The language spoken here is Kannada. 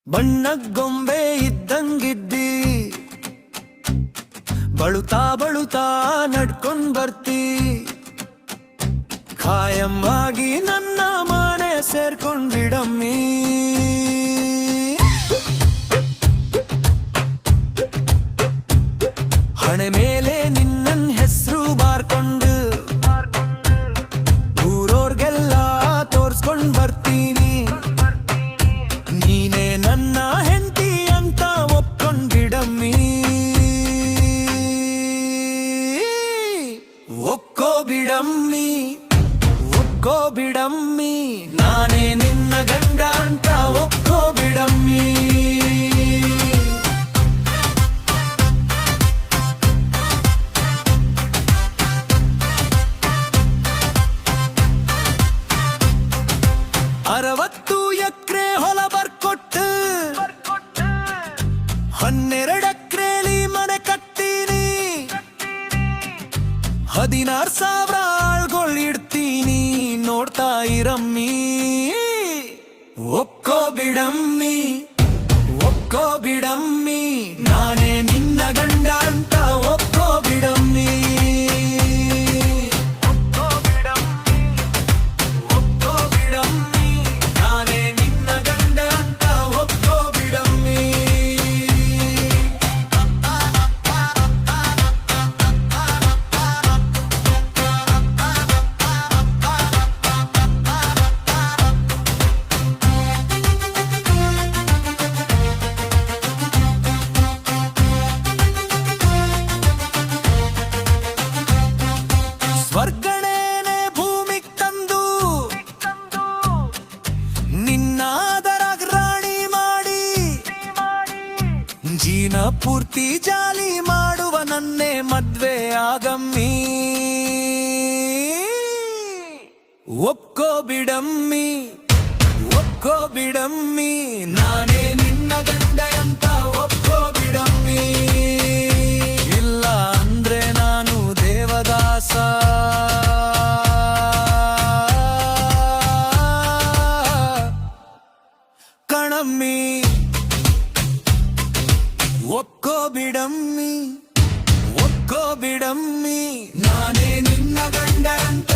ಬಣ್ಣಗೊಂಬೆ ಇದ್ದಂಗಿದ್ದಿ, ಬಳುತ್ತಾ ಬಳುತ್ತಾ ನಡ್ಕೊಂಡ್ ಬರ್ತಿ, ಖಾಯಮ್ಮಾಗಿ ನನ್ನ ಮನೆ ಸೇರ್ಕೊಂಡ್ಬಿಡಮ್ಮಿ. ಹಣೆ ಮೇಲೆ ನಿನ್ನನ್ ಹೆಸರು ಬಾರ್ಕೊಂಡು ಊರೋರ್ಗೆಲ್ಲ ತೋರ್ಸ್ಕೊಂಡ್ ಬರ್ತೀನಿ, ನೀನೇ ನನ್ನ ಹೆಂಡತಿ ಅಂತ ಒಪ್ಕೊಂಡ್ಬಿಡಮ್ಮಿ. ಒಕ್ಕೋ ಬಿಡಮ್ಮಿ, ಒಕ್ಕೋ ಬಿಡಮ್ಮಿ, ನಾನೇ ನಿನ್ನ ಗಂಡ ಅಂತ ಒಕ್ಕೋ ಬಿಡಮ್ಮಿ. ಅರವತ್ತು ಎಕ್ರೆ ಹೊಲ ಬರ್ಕೊಟ್ಟು 12 ಎಕ್ರೆಲಿ ಮನೆ ಕಟ್ತೀನಿ, 16,000 ಆಳ್ಗಳು ಇಡ್ತೀನಿ, ನೋಡ್ತಾ ಇರಮ್ಮಿ. ಒಕ್ಕೋ ಬಿಡಮ್ಮಿ, ಒಕ್ಕೋ ಬಿಡಮ್ಮಿ, ನಾನೇ ನಿನ್ನ ಗಂಡ ಅಂತ ಒಕ್ಕೋ ಬಿಡಮ್ಮಿ. ಸ್ವರ್ಗಣೇನೆ ಭೂಮಿಗ್ ತಂದು ನಿನ್ನಾದರಾಗ ರಾಣಿ ಮಾಡಿ, ಜೀನ ಪೂರ್ತಿ ಜಾಲಿ ಮಾಡುವ ನನ್ನೇ ಮದ್ವೆ ಆಗಮ್ಮಿ. ಒಪ್ಕೋ ಬಿಡಮ್ಮಿ, ಒಪ್ಕೋ ಬಿಡಮ್ಮಿ, ನಾನೇ ನಿನ್ನ ಗಂಡ ಅಂತ ಒಪ್ಕೋ ಬಿಡಮ್ಮಿ. ಇಲ್ಲ ಅಂದ್ರೆ ನಾನು ದೇವದಾಸ. ಕಣಮ್ಮಿ, ಒಕ್ಕೋ ಬಿಡಮ್ಮಿ, ಒಕ್ಕೋ ಬಿಡಮ್ಮಿ, ನಾನೇ ನಿನ್ನ ಗಂಡ ಅಂತ